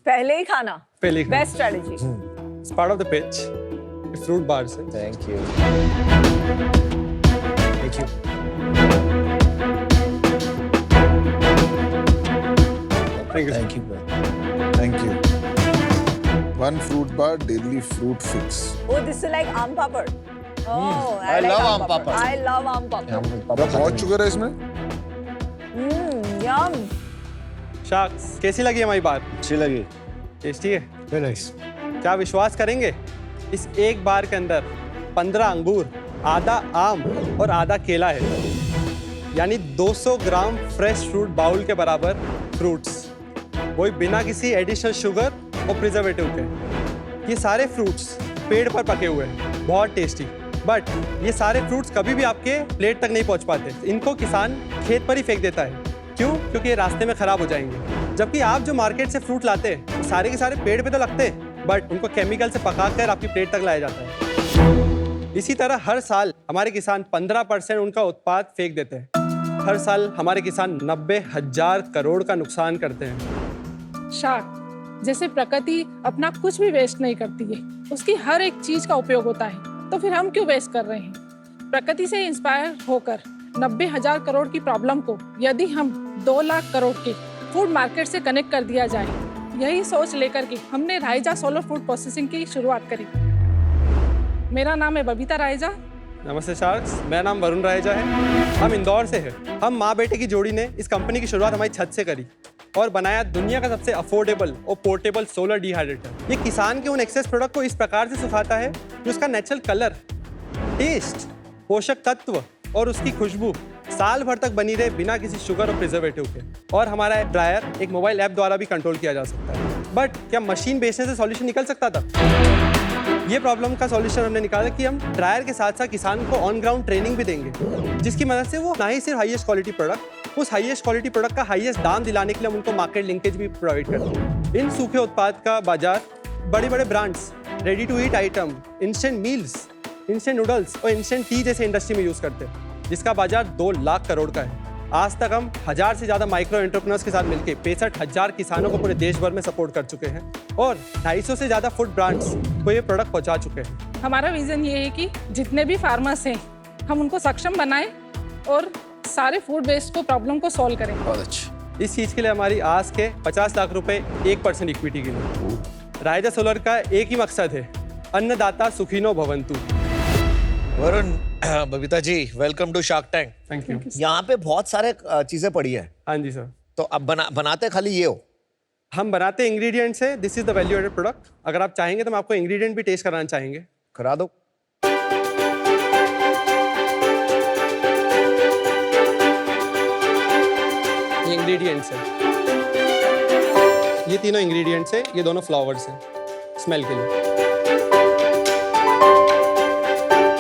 पहले ही खाना, पहले ही best strategy. It's part of the pitch. Fruit bar से। Thank you thank you Thank you. Thank you Thank you. One fruit bar, daily fruit fix. Oh, this is like aam papad. Oh, I like love aam aam papad. I love aam papad. बहुत sugar है इसमें? Yum. Sharks, कैसी लगी हमारी बार? अच्छी लगी tasty है? Very nice क्या विश्वास करेंगे? इस एक बार के अंदर 15 अंगूर, आधा आम और आधा केला है, यानी 200 ग्राम फ्रेश फ्रूट बाउल के बराबर फ्रूट्स, वही बिना किसी एडिशनल शुगर और प्रिजर्वेटिव के। ये सारे फ्रूट्स पेड़ पर पके हुए हैं, बहुत टेस्टी। बट ये सारे फ्रूट्स कभी भी आपके प्लेट तक नहीं पहुंच पाते, इनको किसान खेत पर ही फेंक देता है। क्यों? क्योंकि ये रास्ते में खराब हो जाएंगे। जबकि आप जो मार्केट से फ्रूट लाते हैं, सारे के सारे पेड़ पे तो लगते हैं, बट उनको केमिकल से पकाकर आपकी प्लेट तक लाया जाता है। इसी तरह हर साल हमारे किसान 15% उनका उत्पाद फेंक देते हैं। हर साल हमारे किसान 90,000 करोड़ का नुकसान करते हैं। शार्क, जैसे प्रकृति अपना कुछ भी वेस्ट नहीं करती है, उसकी हर एक चीज का उपयोग होता है, तो फिर हम क्यों वेस्ट कर रहे हैं? प्रकृति से इंस्पायर होकर 90,000 करोड़ की प्रॉब्लम को यदि हम 2 लाख करोड़ के फूड मार्केट से कनेक्ट कर दिया जाए, यही सोच लेकर के हमने रायजा सोलर फूड प्रोसेसिंग की शुरुआत करी। मेरा नाम है बबीता रायजा। नमस्ते शार्क्स, मेरा नाम वरुण रायजा है। हम इंदौर से हैं। हम माँ बेटे की जोड़ी ने इस कंपनी की शुरुआत हमारी छत से करी और बनाया दुनिया का सबसे अफोर्डेबल और पोर्टेबल सोलर डिहाइड्रेटर। ये किसान के उन एक्सेस प्रोडक्ट को इस प्रकार से सुखाता है कि उसका नेचुरल कलर, टेस्ट, पोषक तत्व और उसकी खुशबू साल भर तक बनी रहे बिना किसी शुगर और प्रिजर्वेटिव के। और हमारा ड्रायर एक मोबाइल ऐप द्वारा भी कंट्रोल किया जा सकता है। बट क्या मशीन बेचने से सॉल्यूशन निकल सकता था? ये प्रॉब्लम का सॉल्यूशन हमने निकाला कि हम ड्रायर के साथ साथ किसान को ऑन ग्राउंड ट्रेनिंग भी देंगे, जिसकी मदद से वो ना ही सिर्फ हाईएस्ट क्वालिटी प्रोडक्ट, उस हाईएस्ट क्वालिटी प्रोडक्ट का हाईएस्ट दाम दिलाने के लिए हम उनको मार्केट लिंकेज भी प्रोवाइड करते हैं। इन सूखे उत्पाद का बाजार बड़े बड़े brands, ready to eat item, instant meals, instant noodles और इंस्टेंट टी जैसे इंडस्ट्री में यूज करते हैं, जिसका बाजार 2 लाख करोड़ का है। आज तक हम 1000 से ज्यादा माइक्रो एंटरप्रेन्योर्स के साथ मिलकर 65,000 किसानों को पूरे देश भर में सपोर्ट कर चुके हैं और 250 से ज्यादा फूड ब्रांड्स को ये प्रोडक्ट पहुंचा चुके हैं। हमारा विजन ये है कि जितने भी फार्मर्स हैं, हम उनको सक्षम बनाएं और सारे फूड वेस्ट को प्रॉब्लम को सॉल्व करें। बहुत अच्छा। इस चीज के लिए हमारी आज के 50 लाख रुपए 1% इक्विटी के लिए। रायजा सोलर का एक ही मकसद है, अन्नदाता सुखिनो भवंतु। Varun, Babita ji, welcome to Shark Tank. Thank you. यहाँ पे बहुत सारे चीजें पड़ी है, हाँ जी सर। तो अब बनाते खाली ये हो? हम बनाते इंग्रेडिएंट्स है, this is the value added product. अगर आप चाहेंगे तो हम आपको इंग्रेडिएंट भी टेस्ट कराना चाहेंगे। करा दो। ये इंग्रेडिएंट्स है, ये तीनों इंग्रेडिएंट्स है, ये दोनों फ्लावर्स हैं स्मेल के लिए।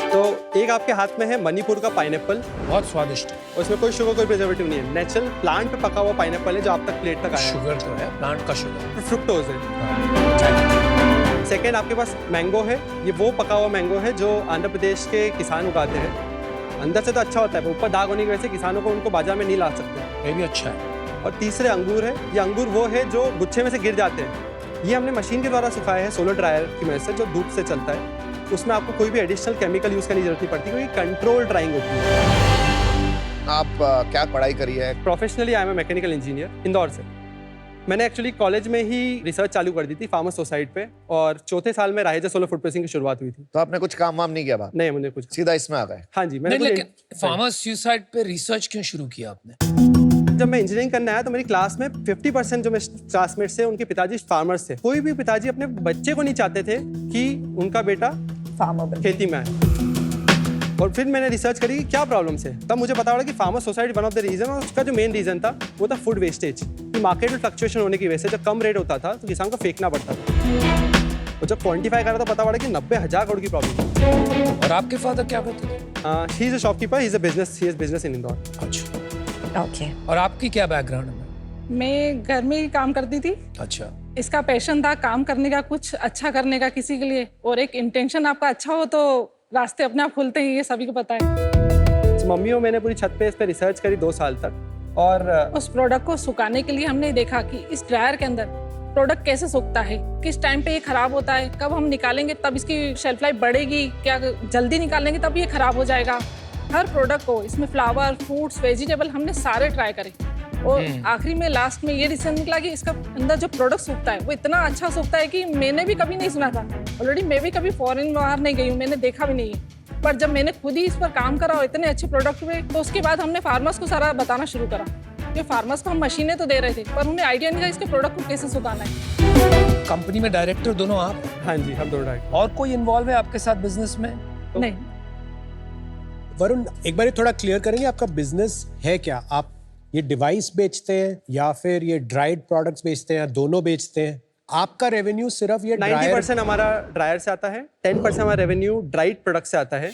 तो एक आपके हाथ में है मणिपुर का पाइनएप्पल, बहुत स्वादिष्ट है। और इसमें कोई शुगर कोई प्रिजर्वेटिव नहीं है, नेचुरल प्लांट पे पका हुआ पाइनएप्पल है जो आप तक प्लेट तक आया शुगर तो है, प्लांट का शुगर। फ्रुक्टोज है। सेकेंड आपके पास मैंगो है, ये वो पका हुआ मैंगो है जो आंध्र प्रदेश के किसान उगाते हैं। अंदर से तो अच्छा होता है, पर ऊपर दाग होने की वजह से किसानों को उनको बाजार में नहीं ला सकते। ये भी अच्छा है। और तीसरे अंगूर है, ये अंगूर वो है जो गुच्छे में से गिर जाते हैं। ये हमने मशीन के द्वारा सुखाया है सोलर ड्रायर की मदद से, जो धूप से चलता है। उसमें आपको कोई भी एडिशनल केमिकल यूज करने की जरूरत नहीं पड़ती, क्योंकि कंट्रोल ड्राइंग होती है। आप क्या पढ़ाई करी है? Professionally I am a mechanical engineer, Indore से। मैंने एक्चुअली कॉलेज में ही रिसर्च चालू कर दी थी फार्मर सोसाइटी पे, और चौथे साल में रायजा सोलर फूड प्रोसेसिंग की शुरुआत हुई थी। तो आपने कुछ काम वाम नहीं किया बात? नहीं, मुझे कुछ सीधा इसमें आ गए? हाँ जी, नहीं, मैंने लेकिन फार्मर सुसाइड पे रिसर्च क्यों शुरू किया आपने? जब मैं इंजीनियरिंग करने आया तो मेरी क्लास में 50% जो मेरे क्लासमेट्स थे उनके पिताजी फार्मर्स थे। कोई भी पिताजी अपने बच्चे को नहीं चाहते थे कि उनका बेटा फार्मर खेती में आए। और फिर मैंने रिसर्च करी कि क्या प्रॉब्लम्स है, तब मुझे पता पड़ा कि farmer society one of the reason, और उसका जो मेन रीजन था वो था फूड वेस्टेज। कि मार्केट में फ्लक्चुएशन होने की वजह से जब कम रेट होता था तो किसान को फेंकना पड़ता था। और जब क्वान्टिफाई करा तो पता पड़ा कि 90,000 करोड़ की प्रॉब्लम। और आपके फादर क्या करते थे? He is a shopkeeper, he is a business in Indore. अच्छा। ओके। और आपकी क्या बैकग्राउंड है? मैं घर में ही काम करती थी। अच्छा। इसका पैशन था काम करने का, कुछ अच्छा करने का किसी के लिए, और एक इंटेंशन आपका अच्छा हो तो रास्ते अपने आप खुलते हैं, ये सभी को पता है। मम्मी और मैंने पूरी छत पे इस पे रिसर्च करी 2 साल तक, और उस प्रोडक्ट को सुखाने के लिए हमने देखा कि इस ड्रायर के अंदर प्रोडक्ट कैसे सूखता है, किस टाइम पे ये खराब होता है, कब हम निकालेंगे तब इसकी शेल्फ लाइफ बढ़ेगी, क्या जल्दी निकालेंगे तब ये खराब हो जाएगा। हर प्रोडक्ट को, इसमें फ्लावर, फ्रूट्स, वेजिटेबल हमने सारे ट्राई करे और आखिरी में लास्ट में ये डिसीजन निकला कि इसका अंदर जो प्रोडक्ट सूखता है वो इतना अच्छा सूखता है कि मैंने भी कभी नहीं सुना था। ऑलरेडी मैं भी कभी फॉरेन बाहर नहीं गई हूँ, मैंने देखा भी नहीं है, पर जब मैंने खुद ही इस पर काम करा और इतने अच्छे प्रोडक्ट हुए तो उसके बाद हमने फार्मर्स को सारा बताना शुरू करा। कि फार्मर्स को हम मशीनें तो दे रहे थे पर उन्हें आइडिया नहीं था इसके प्रोडक्ट को कैसे सुखाना है। कंपनी में डायरेक्टर दोनों आप हैं? हाँ जी, हम दोनों डायरेक्टर। और कोई इन्वॉल्व है आपके साथ बिजनेस में? नहीं। वरुण, एक बार ये थोड़ा क्लियर करेंगे आपका बिजनेस है क्या? आप ये डिवाइस बेचते हैं या फिर ये ड्राइड प्रोडक्ट्स बेचते हैं या दोनों बेचते हैं? आपका रेवेन्यू सिर्फ ये 90% हमारा ड्रायर से आता है, 10% हमारा रेवेन्यू ड्राइड प्रोडक्ट से आता है।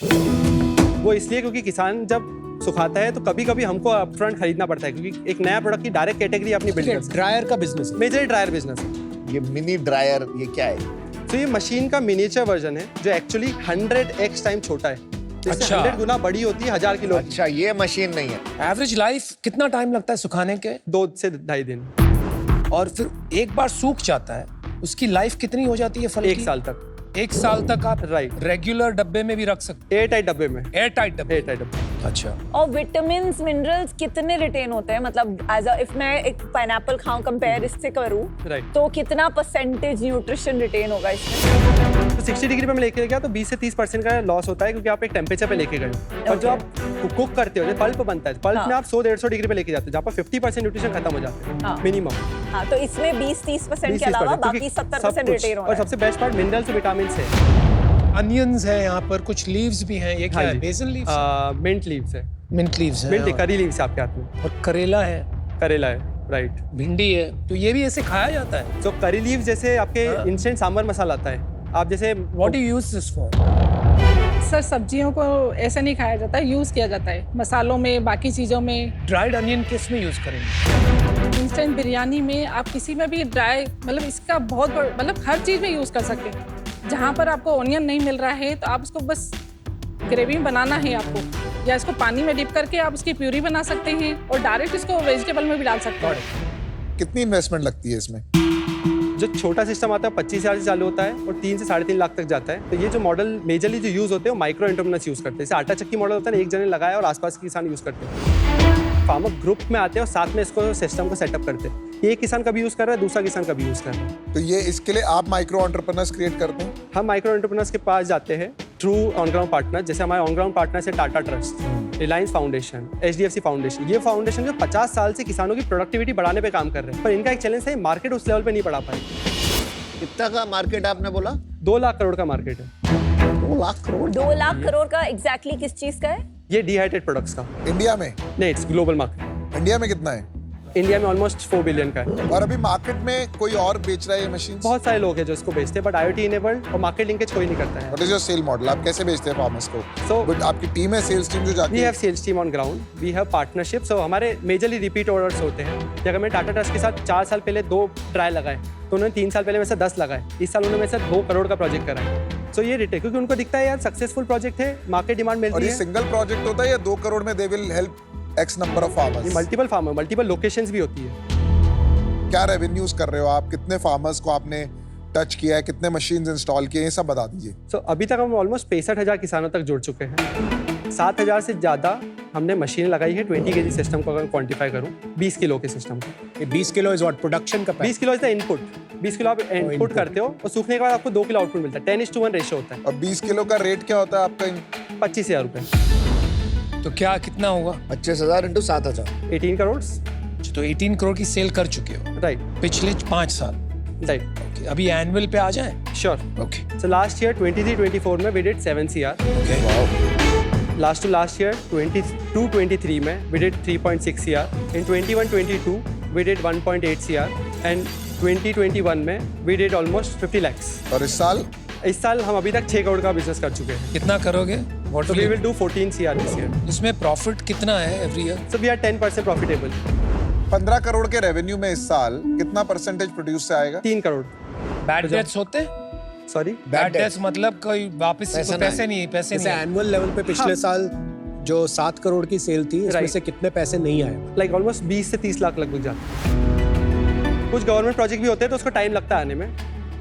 वो इसलिए क्योंकि किसान जब सुखाता है तो कभी कभी हमको अपफ्रंट खरीदना पड़ता है क्योंकि एक नया प्रोडक्ट की डायरेक्ट कैटेगरी अपनी बिल्ड करते हैं। ड्रायर का बिजनेस है? मेजरली ड्रायर बिजनेस है। ये मिनी ड्रायर ये क्या है? तो ये मशीन का मिनिएचर वर्जन है जो एक्चुअली 100x टाइम छोटा है। इससे अच्छा। 100 गुना बड़ी होती है 1000 किलो। अच्छा, ये मशीन नहीं है। एवरेज लाइफ कितना टाइम लगता है सुखाने के? 2 से 2.5 दिन। और फिर एक बार सूख जाता है, उसकी लाइफ कितनी हो जाती है फल की? 1 साल तक। 1 साल तक आप राइट। रेगुलर डब्बे में भी रख सकते एयर टाइट डब्बे में। हैं? एयर टाइट डब्बे। एयर टाइट डब्बे। अच्छा। और विटामिन्स मिनरल्स कितने रिटेन होते हैं? मतलब एज अ इफ मैं एक पाइनएप्पल खाऊं कंपेयर इससे करूं राइट। तो कितना परसेंटेज न्यूट्रिशन रिटेन होगा इसमें? तो 60 डिग्री पे मैं लेके गया तो 20 से 30% का लॉस होता है क्योंकि आप एक टेम्परेचर पे लेके गए हो। और जो आप कुक करते हो, जो पल्प बनता है, पल्प में आप 100-150 डिग्री पे लेके जाते हो जहाँ पर 50% न्यूट्रिशन खत्म हो जाते हैं हाँ। मिनिमम। हाँ, तो इसमें 20-30% के अलावा बाकी 70% रिटेन हो और रहा है। सबसे बेस्ट पार्ट मिनरल्स और विटामिन है। अनियंस है यहाँ पर, कुछ लीव्स भी हैं। ये क्या है? BECIL leaves? मिंट लीव्स है। मिंट लीव्स मिंट हैं। करी लीव्स है आपके हाथ में। और करेला है, करेला है, राइट। भिंडी है, तो ये भी ऐसे खाया जाता है? तो करी लीव्स जैसे आपके इंस्टेंट सांभर मसाला आता है, आप जैसे what do you use this for? Sir सब्जियों को ऐसे नहीं खाया जाता है, यूज़ किया जाता है मसालों में, बाकी चीज़ों में। ड्राइड अनियन किस में यूज करेंगे? इंस्टेंट बिरयानी में आप किसी में भी ड्राई, मतलब इसका बहुत मतलब हर चीज़ में यूज़ कर सकते हैं। जहाँ पर आपको ऑनियन नहीं मिल रहा है तो आप उसको बस ग्रेवी बनाना है आपको, या इसको पानी में डिप करके आप उसकी प्यूरी बना सकते हैं और डायरेक्ट इसको वेजिटेबल में भी डाल सकते हैं। कितनी इन्वेस्टमेंट लगती है इसमें? जो छोटा सिस्टम आता है 25,000 से चालू होता है और 3 से 3.5 लाख तक जाता है। तो ये जो मॉडल मेजरली जो यूज होते हैं वो माइक्रो एंटरप्रेन्योर्स यूज करते हैं। जैसे आटा चक्की मॉडल होता है ना, एक जने लगाया और आसपास के किसान यूज करते हैं। फार्मर ग्रुप में आते हैं और साथ में इसको सिस्टम को सेटअप करते हैं। एक किसान कभी यूज कर रहा है, दूसरा किसान कभी यूज कर रहा है। तो ये इसके लिए आप माइक्रो एंटरप्रेन्योर्स क्रिएट करते हैं? हम माइक्रो एंटरप्रेन्योर्स के पास जाते हैं थ्रू ऑन ग्राउंड पार्टनर। जैसे हमारे ऑन ग्राउंड पार्टनर्स है Tata trust, Reliance foundation, HDFC foundation. ये फाउंडेशन जो 50 साल से किसानों की प्रोडक्टिविटी बढ़ाने पे काम कर रहे हैं, पर इनका एक चैलेंज है मार्केट उस लेवल पे नहीं बढ़ा पाए। कितना का मार्केट आपने बोला? 2 लाख करोड़ का मार्केट है। 2 लाख करोड़? 2 लाख करोड़ का एग्जैक्टली किस चीज का है? ये डिहाइड्रेटेड प्रोडक्ट्स का। इंडिया में? नहीं, इट्स ग्लोबल मार्केट। इंडिया में कितना है? इंडिया में ऑलमोस्ट 4 बिलियन का है। और अभी मार्केट में कोई और बेच रहा है ये मशीन? बहुत सारे लोग हैं जो इसको बेचते हैं, बट IoT इनेबल्ड और मार्केट लिंकेज कोई नहीं करता है। What is your sale model? आप कैसे बेचते हैं फार्मर्स को? So- बट आपकी टीम है, सेल्स टीम जो जाती वी है? Have sales team on ground, we have partnership. So हमारे मेजरली रिपीट ऑर्डर्स होते हैं। अगर मैंने टाटा ट्रस्ट के साथ 4 साल पहले 2 ट्रायल लगाए तो उन्होंने 3 साल पहले मेरे से 10 लगाए। इस साल उन्होंने मेरे से 2 करोड़ का प्रोजेक्ट करा है। सो ये रिटेल, क्योंकि उनको दिखता है यार सक्सेसफुल प्रोजेक्ट है, मार्केट डिमांड और मिलती ये है। सिंगल प्रोजेक्ट होता है या 2 करोड़ में they will help X number of farmers? Multiple farmer, multiple locations भी होती है। क्या रेवेन्यूज कर रहे हो आप? कितने फार्मर्स को आपने टच किया है? कितने मशीन्स इंस्टॉल किए हैं? ये सब बता दीजिए। सो अभी तक हम ऑलमोस्ट 65,000 किसानों तक जुड़ चुके हैं। 7,000 से ज़्यादा हमने मशीन लगाई है। 20 kg सिस्टम को अगर क्वान्टिफाई करूँ, 20 किलो के सिस्टम को। ये 20 किलो इज व्हाट प्रोडक्शन का? 20 kilo is the input. 20 kilo आप इनपुट input। करते हो और सूखने के बाद आपको 2 किलो आउटपुट मिलता है। 10:1 रेशियो होता है। और 20 किलो का रेट क्या होता है आपका? 25,000 रुपये। तो क्या कितना होगा? 25,000 इंटू 7,000। 18 करोड़। तो 18 करोड़ की सेल कर चुके हो राइट, पिछले 5 साल। राइट, Okay, अभी एनुअल पे आ जाए? Sure. Okay so last year 23-24 में we did 7 CR। Okay. Last to last year 22-23 में we did 3.6 CR। In 21-22 we did 1.8 CR and 2021 में वी डिड ऑलमोस्ट 50 lakhs। और इस साल? इस साल हम अभी तक 6 करोड़ का बिजनेस कर चुके हैं। कितना करोगे? What So will we you- will do 14 CR this year. इसमें प्रॉफिट कितना है every year? So we are 10% profitable. 15 crore के रेवेन्यू में इस साल कितना परसेंटेज प्रोड्यूस से आएगा? 3 करोड़। बैड डेट्स होते हैं? सॉरी, बैड डेट्स मतलब कोई वापस पैसा पैसे नहीं, पैसे जैसे नहीं। एनुअल लेवल पे पिछले साल जो 7 करोड़ की सेल थी, इसमें Right. से कितने पैसे नहीं आए? लाइक ऑलमोस्ट 20 से 30 लाख लगभग जाते हैं। कुछ गवर्नमेंट प्रोजेक्ट भी होते हैं तो उसको टाइम लगता है आने में,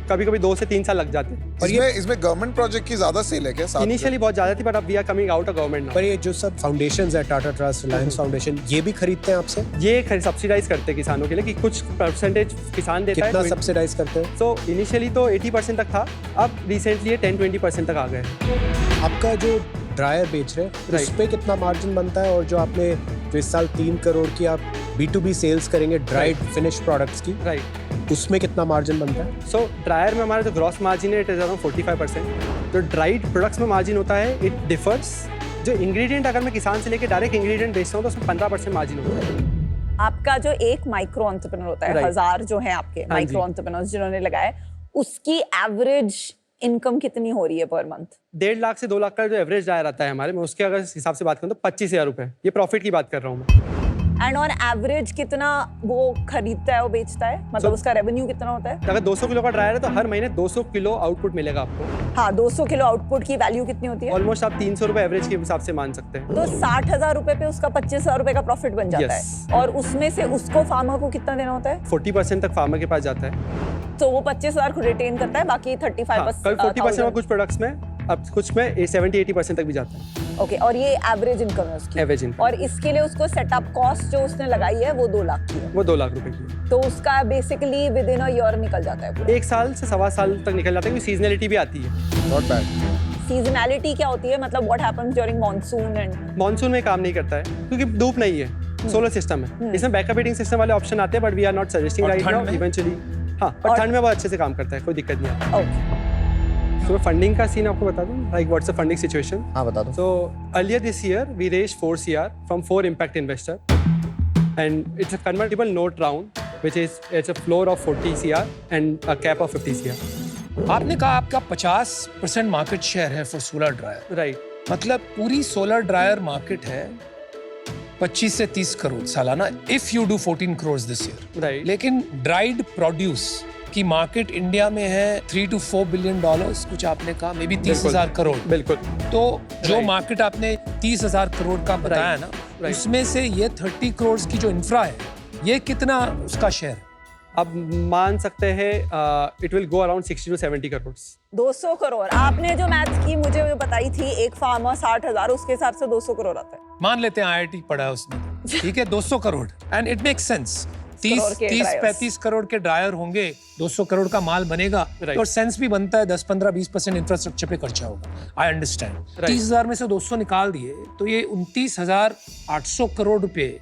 कभी कभी 2 से 3 साल लग जाते हैं। इसमें गवर्नमेंट प्रोजेक्ट की ज्यादा सेल है क्या साथ में? इनिशियली बहुत ज़्यादा थी, बट अब we are coming out of government पर ये जो सब फाउंडेशंस है, टाटा ट्रस्ट, रिलायंस फाउंडेशन, ये भी खरीदते हैं आपसे? ये सब्सिडाइज करते हैं किसानों के लिए कि कुछ परसेंटेज किसान देता कितना है। सब्सिडाइज करते हैं? सो इनिशियली तो 80% तक था, अब रिसेंटली ये 10-20% तक आ गए। आपका जो ड्रायर बेच रहे हैं उस पे कितना मार्जिन बनता है, और जो आपने जो इस साल 3 करोड़ की आप B2B सेल्स करेंगे ड्राइड फिनिश प्रोडक्ट्स की, राइट, उसमें कितना मार्जिन बनता है? सो ड्रायर में हमारा जो ग्रॉस मार्जिन है इट इज अराउंड 45%। जो ड्राइड प्रोडक्ट्स में मार्जिन होता है इट डिफर्स। जो इंग्रेडिएंट अगर मैं किसान से लेके डायरेक्ट इंग्रेडिएंट बेचता हूँ तो उसमें 15% मार्जिन होता है। आपका जो एक माइक्रो एंटरप्रेन्योर होता है, Right. 1000 जो है आपके माइक्रो एंटरप्रेन्योर्स जिन्होंने लगाए, उसकी एवरेज इनकम कितनी हो रही है पर मंथ? 1.5 लाख से 2 लाख का जो एवरेज ड्रायर आता है हमारे में, उसके अगर हिसाब से बात करूँ तो 25,000 रुपये, ये प्रॉफिट की बात कर रहा हूँ मैं। एंड ऑन एवरेज कितना वो खरीदता है, वो बेचता है, मतलब उसका रेवेन्यू कितना होता है? अगर 200 किलो का ड्रायर है तो हर महीने 200 किलो आउटपुट मिलेगा आपको। हाँ, 200 किलो आउटपुट की वैल्यू कितनी होती है? ऑलमोस्ट आप 300 रुपये एवरेज के हिसाब से मान सकते हैं। तो 60,000 रुपए पे उसका 25,000 रुपए का प्रॉफिट बन जाता Yes. है, और उसमें से उसको फार्मर को कितना देना होता है? 40% तक फार्मर के पास जाता है। तो वो 25,000 को रिटेन करता है, बाकी 35%। कभी 40% में कुछ प्रोडक्ट्स में, अब कुछ में 70-80% तक भी जाता है। ओके, और ये एवरेज इनकम है उसकी? Average income. और इसके लिए उसको सेटअप कॉस्ट जो उसने लगाई है वो 2 लाख की है, वो 2 लाख रुपए की है। तो उसका basically with in a year निकल जाता है पूरा। 1 साल से 1.25 साल तक निकल जाता है, क्योंकि सीजनलिटी भी आती है। Not bad. सीजनैलिटी क्या होती है, मतलब what happens during monsoon? And monsoon में काम नहीं करता है क्योंकि धूप नहीं है, सोलर सिस्टम है। इसमें बैकअप हीटिंग सिस्टम वाले ऑप्शन आते हैं, but we are not suggesting right now eventually. हाँ, पर ठंड में बहुत अच्छे से काम करता है, कोई दिक्कत नहीं आता। ओके, सो फंडिंग का सीन आपको बता दूं, like what's the funding situation. हाँ बता दो। So earlier this year we raised 4 CR from 4 impact investor, and it's a convertible note round which is it's a floor of 40 CR and a cap of 50 CR. आपने कहा आपका 50% market share है for solar dryer, Right. मतलब पूरी solar dryer market है 25 से 30 करोड़ सालाना, if you do 14 crore this year. Right. लेकिन ड्राइड प्रोड्यूस की मार्केट इंडिया में है 3 to 4 बिलियन डॉलर्स, कुछ आपने कहा मे बी 30,000 करोड़। बिल्कुल। तो जो Right. मार्केट आपने 30,000 करोड़ का बताया ना, Right. उसमें से ये 30 करोड़ की जो इंफ्रा है, ये कितना उसका शेयर है? अब मान सकते हैं it will go around 60 to 70 crore. 200 crore. आपने जो मैथ की मुझे जो बताई थी, एक फार्मर 60,000, उसके हिसाब से 200 करोड़ आता है। मान लेते हैं IIT पढ़ा है उसने, ठीक है, 200 crore, and it makes sense. 30-35 crore के ड्रायर होंगे, 200 करोड़ का माल बनेगा, Right. तो सेंस भी बनता है 10-15-20% इंफ्रास्ट्रक्चर पे खर्चा होगा। I understand. Right. 30,000 में से 200 निकाल दिए तो ये 29,800 करोड़ रुपए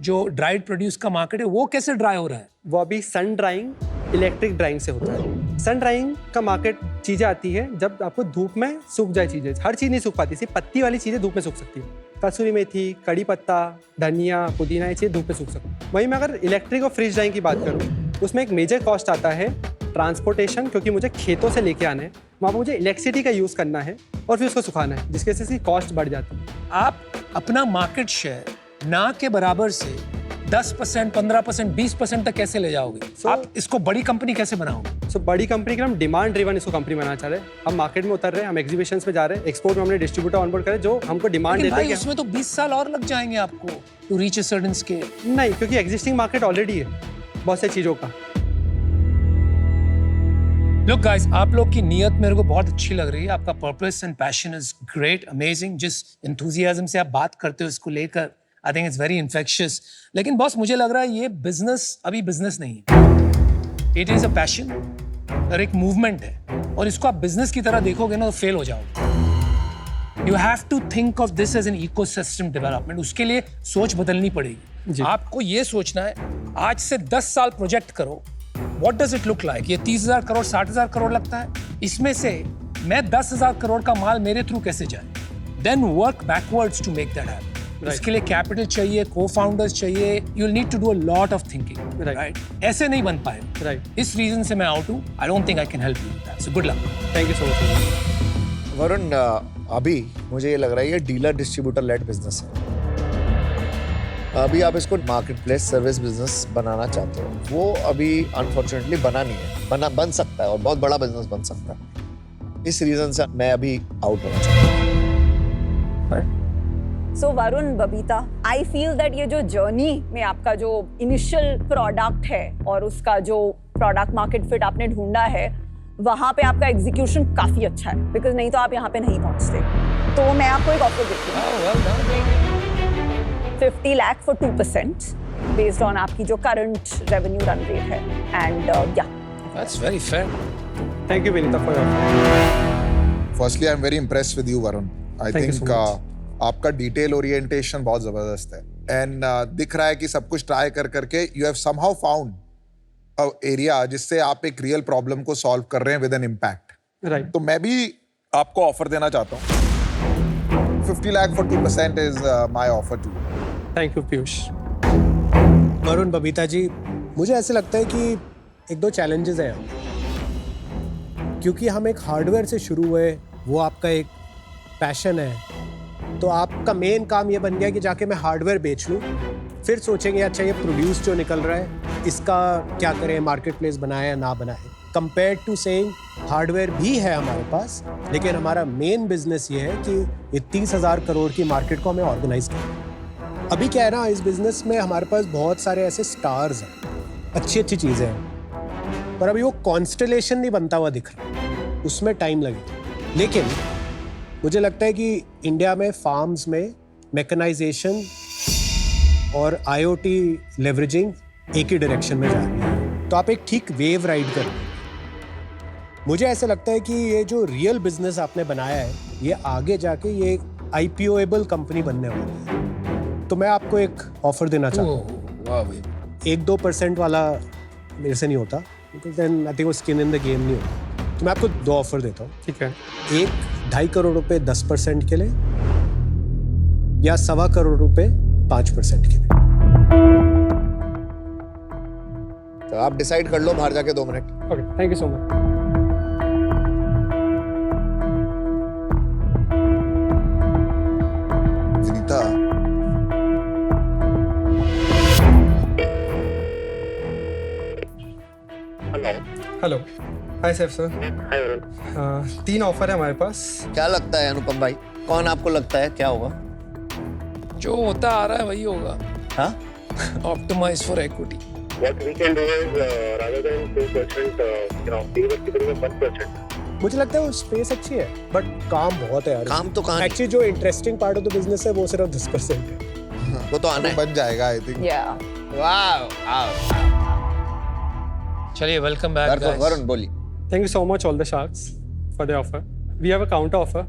जो ड्राइड प्रोड्यूस का मार्केट है, वो कैसे ड्राई हो रहा है? वो अभी सन ड्राइंग, इलेक्ट्रिक ड्राइंग से होता है। सन ड्राइंग का मार्केट चीजें आती है जब आपको धूप में सूख जाए चीजें। हर चीज नहीं सूख पाती, सिर्फ पत्ती वाली चीजें धूप में सूख सकती है। कसूरी मेथी, कड़ी पत्ता, धनिया, पुदीना, ये चीजें धूप में सूख सकती है। वहीं मैं अगर इलेक्ट्रिक और फ्रिज ड्राइंग की बात करूँ, उसमें एक मेजर कॉस्ट आता है ट्रांसपोर्टेशन, क्योंकि मुझे खेतों से लेके आना है, वहाँ पर मुझे इलेक्ट्रिसिटी का यूज़ करना है और फिर उसको सुखाना है, जिसकी वजह से कॉस्ट बढ़ जाती है। आप अपना मार्केट शेयर ना के बराबर से 10%, 15%, 20% तक कैसे ले जाओगे? आप इसको बड़ी कंपनी कैसे बनाओगे? सो बड़ी कंपनी के हम डिमांड ड्रिवन इसको कंपनी बनाना चाह रहे हैं। हम मार्केट में उतर रहे हैं, हम एग्जीबिशंस में जा रहे हैं, एक्सपोर्ट में हमने डिस्ट्रीब्यूटर ऑनबोर्ड करे जो हमको डिमांड लेकिन देते भाई हैं। उसमें तो 20 साल और लग जाएंगे आपको to reach a certain scale. नहीं, क्योंकि एग्जिस्टिंग मार्केट ऑलरेडी है बहुत से चीज़ों का। Look guys, आप लोग की नीयत मेरे को बहुत अच्छी लग रही है। आपका purpose and passion is great, amazing. जिस एंथुसियाज्म से आप बात करते हो इसको लेकर, I think it's very infectious. लेकिन बॉस, मुझे लग रहा है ये बिजनेस अभी बिजनेस नहीं है, इट इज अ पैशन और एक मूवमेंट है, और इसको आप बिजनेस की तरह देखोगे ना तो फेल हो जाओगे। You have to think of this as an ecosystem development. उसके लिए सोच बदलनी पड़ेगी। आपको ये सोचना है, आज से 10 साल प्रोजेक्ट करो, What does it look like? ये 30,000 करोड़ 60,000 करोड़ लगता है, इसमें से मैं 10,000 करोड़ का माल मेरे थ्रू कैसे जाए? Then work backwards to make that happen. Right. इसके लिए कैपिटल चाहिए, co-founders चाहिए, you'll need to do a lot of thinking. Right. ऐसे नहीं बन पाए। Right. इस रीजन से मैं आउट हूँ। I don't think I can help you with that. So good luck. Thank you so much. Varun, अभी मुझे ये लग रहा है ये डीलर डिस्ट्रीब्यूटर लेड बिजनेस है। अभी आप इसको मार्केट प्लेस सर्विस बिजनेस बनाना चाहते हो, वो अभी अनफॉर्चुनेटली बना नहीं है। बन सकता है और बहुत बड़ा बिजनेस बन सकता है। इस रीजन से मैं अभी आउट होना चाहता हूँ। So Varun, Babita, I feel that ये जो जर्नी में आपका जो इनिशियल प्रोडक्ट है और उसका जो प्रोडक्ट मार्केट फिट आपने ढूंढा है, वहाँ पे आपका एग्जीक्यूशन काफी अच्छा है, बिकॉज नहीं तो आप यहाँ पे नहीं पहुँचते। तो मैं आपको एक ऑफर देती हूँ, 50 लाख फॉर 2% बेस्ड ऑन आपकी जो करंट रेवेन्यू रन रेट है। एंड या That's very fair. Thank you, Vinita, for your offer. Firstly I am very impressed with you Varun. I Thank you think so much. आपका detail orientation बहुत जबरदस्त है and दिख रहा है कि सब कुछ ट्राई कर करके you have somehow found a area जिससे आप एक रियल प्रॉब्लम को सॉल्व कर रहे हैं विद एन इम्पैक्ट। Right. तो मैं भी आपको ऑफर देना चाहता हूँ। 50 lakh for 2% is my offer too. Thank you, Piyush. Varun, Babita ji, मुझे ऐसे लगता है कि एक दो चैलेंजेस हैं यहाँ। क्योंकि हम एक हार्डवेयर से शुरू हुए, वो आपका एक पैशन है, तो आपका मेन काम ये बन गया कि जाके मैं हार्डवेयर बेच लूँ, फिर सोचेंगे अच्छा ये प्रोड्यूस जो निकल रहा है इसका क्या करें, मार्केट प्लेस बनाए या ना बनाए। कंपेयर टू सेइंग हार्डवेयर भी है हमारे पास, लेकिन हमारा मेन बिजनेस ये है कि ये 30,000 करोड़ की मार्केट को हमें ऑर्गेनाइज करना। अभी क्या है ना, इस बिजनेस में हमारे पास बहुत सारे ऐसे स्टार्स हैं, अच्छी अच्छी चीज़ें हैं, पर अभी वो कॉन्स्टेलेशन नहीं बनता हुआ दिख रहा, उसमें टाइम लगेगा। लेकिन मुझे लगता है कि इंडिया में फार्म्स में मैकेनाइजेशन और आईओटी लेवरेजिंग एक ही डायरेक्शन में जा रही है, तो आप एक ठीक वेव राइड कर रहे हैं। मुझे ऐसा लगता है कि ये जो रियल बिजनेस आपने बनाया है, ये आगे जाके ये IPO-एबल कंपनी बनने वाली है। तो मैं आपको एक ऑफर देना चाहता हूँ। वाह भाई। 1-2% वाला मेरे से नहीं होता, because then I think वो स्किन इन द गेम नहीं होता। तो मैं आपको 2 ऑफर देता हूँ। ठीक है। एक 2.5 करोड़ रुपए 10% के लिए, या 1.25 करोड़ रुपए 5% के लिए। तो आप डिसाइड कर लो बाहर जाके 2 minute. Okay, thank you so much. Vinita, hello, hi sir. Sir, 3 offer है हमारे पास। क्या लगता है अनुपम भाई, कौन आपको लगता है क्या होगा? जो होता आ रहा है वही होगा। हाँ, Optimize for equity. What we can do is rather than 2%, we were giving them 1%. मुझे लगता है वो स्पेस अच्छी है, बट काम बहुत है यार। काम तो कहाँ नहीं। एक्चुअली जो interesting part of the business है वो सिर्फ 10% है। वो तो आना है। बन जाएगा आई थिंक। या वाह, चलिए, welcome back guys. वरुण बोलिए। Thank you so much all the sharks for the offer. We have a counter offer.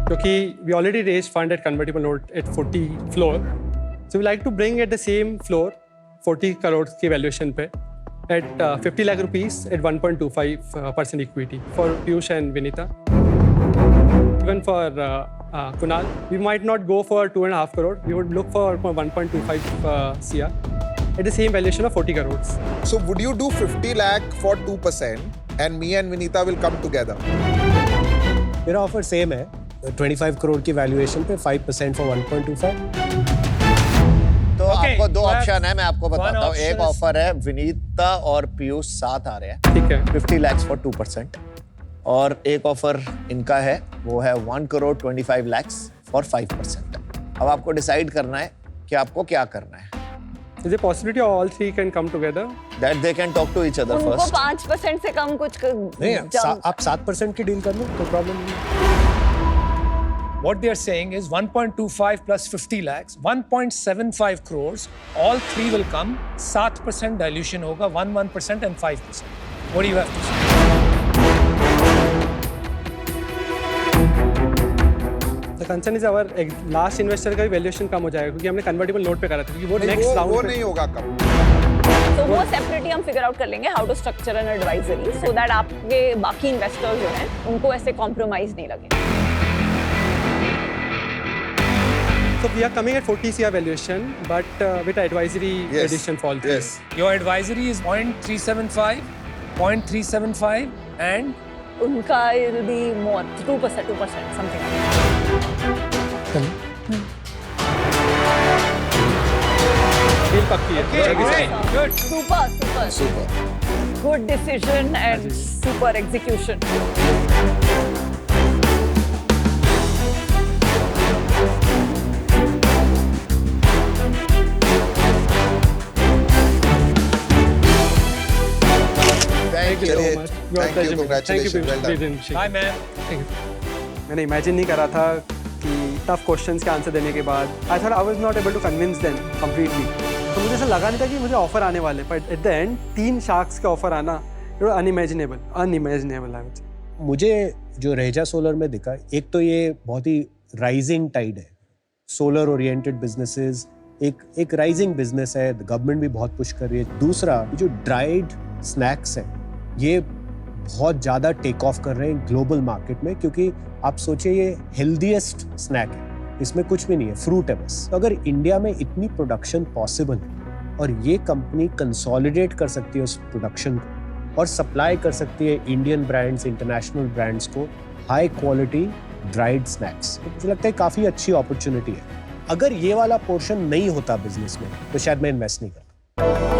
क्योंकि we already raised fund at convertible note at 40 floor. So we like to bring at the same floor 40 crore की valuation पे at 50 lakh rupees at 1.25% equity for Piyush and Vinita. Even for Kunal, we might not go for 2.5 crore. We would look for 1.25 CR at the same valuation of 40 crores. So would you do 50 lakh for 2% and me and Vinita will come together? मेरा offer same है, 25 करोड़ की valuation पे 5% for 1.25। तो आपको 2 well, option है, मैं आपको बताता हूँ। option एक is- ऑफर है, विनीता और पीयूष साथ आ रहे हैं, ठीक है। 50 lakhs for 2%, और एक ऑफर इनका है, वो है 1 crore 25 lakhs for 5%। अब आपको डिसाइड करना है कि आपको क्या करना है। Is there a possibility all 3 can come together? That they can talk to each other उनको first. 5% से कम कुछ नहीं, आप 7% की डील कर लो, कोई प्रॉब्लम नहीं। What they are saying is 1.25 plus 50 lakhs, 1.75 crores, all 3 will come, 7% dilution होगा, 1% and 5%. What do you have to say? The concern is our last investor का भी valuation कम हो जाएगा क्योंकि हमने convertible note पे करा था क्योंकि वो नहीं, next वो round पे नहीं होगा कब। तो वो सेपरेटली हम फिगर आउट कर लेंगे how to structure an advisory so that आपके बाकी इन्वेस्टर्स जो हैं उनको ऐसे कॉम्प्रोमाइज नहीं लगे। So we are coming at 40 CR valuation, but with advisory Yes. addition for all three. Yes. Your advisory is 0.375, 0.375 and उनका it will be more 2% something. Deal पक्की है। good. Super good decision and super execution. Thank you so चलिए, much. thank you, congratulations, well done. Bye ma'am. मैंने imagine नहीं करा था कि tough questions के आंसर देने के बाद I thought I was not able to convince them completely. तो मुझे ऐसा लगा नहीं था कि मुझे ऑफर आने वाले, but at the end 3 sharks के ऑफर आना it was unimaginable I would say. मुझे जो रहेजा सोलर में दिखा, एक तो ये बहुत ही राइजिंग टाइड है, सोलर ओरिएंटेड बिजनेसेस एक राइजिंग बिजनेस है, गवर्नमेंट भी बहुत पुश कर रही है। दूसरा, जो ड्राइड स्नैक्स है ये बहुत ज़्यादा टेक ऑफ कर रहे हैं ग्लोबल मार्केट में, क्योंकि आप सोचिए ये हेल्दीएस्ट स्नैक है, इसमें कुछ भी नहीं है, फ्रूट है बस। तो अगर इंडिया में इतनी प्रोडक्शन पॉसिबल है और ये कंपनी कंसोलिडेट कर सकती है उस प्रोडक्शन को और सप्लाई कर सकती है इंडियन ब्रांड्स, इंटरनेशनल ब्रांड्स को हाई क्वालिटी ड्राइड स्नैक्स, तो मुझे लगता है काफ़ी अच्छी अपॉर्चुनिटी है। अगर ये वाला पोर्शन नहीं होता बिजनेस में तो शायद मैं इन्वेस्ट नहीं करता।